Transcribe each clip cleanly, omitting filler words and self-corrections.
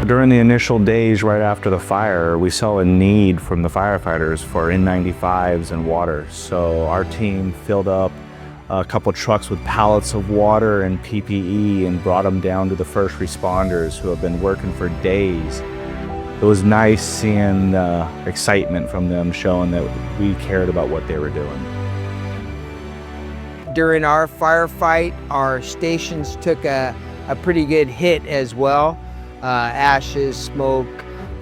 During the initial days right after the fire, we saw a need from the firefighters for N95s and water. So our team filled up a couple trucks with pallets of water and PPE and brought them down to the first responders who have been working for days. It was nice seeing the excitement from them, showing that we cared about what they were doing. During our firefight, our stations took a pretty good hit as well. Ashes, smoke,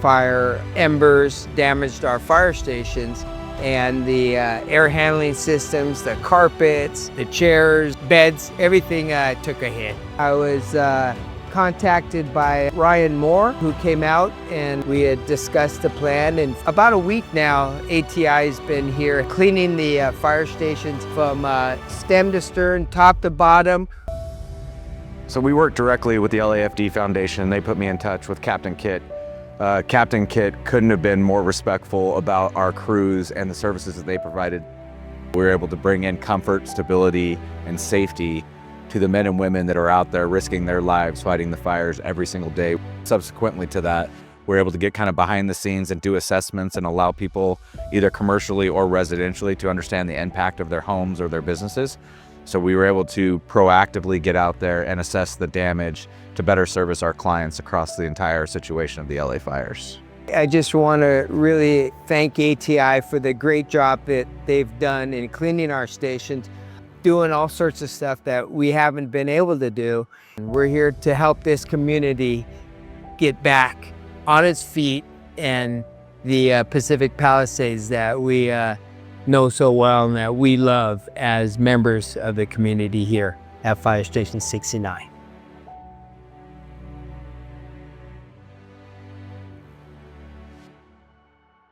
fire, embers damaged our fire stations, and the air handling systems, the carpets, the chairs, beds, everything took a hit. I was contacted by Ryan Moore, who came out, and we had discussed the plan. And about a week now, ATI has been here cleaning the fire stations from stem to stern, top to bottom. So we worked directly with the LAFD Foundation. They put me in touch with Captain Kit. Captain Kit couldn't have been more respectful about our crews and the services that they provided. We were able to bring in comfort, stability, and safety to the men and women that are out there risking their lives fighting the fires every single day. Subsequently to that, we're able to get kind of behind the scenes and do assessments and allow people either commercially or residentially to understand the impact of their homes or their businesses. So we were able to proactively get out there and assess the damage to better service our clients across the entire situation of the LA fires. I just want to really thank ATI for the great job that they've done in cleaning our stations, doing all sorts of stuff that we haven't been able to do. We're here to help this community get back on its feet and the Pacific Palisades that we know so well and that we love as members of the community here at Fire Station 69.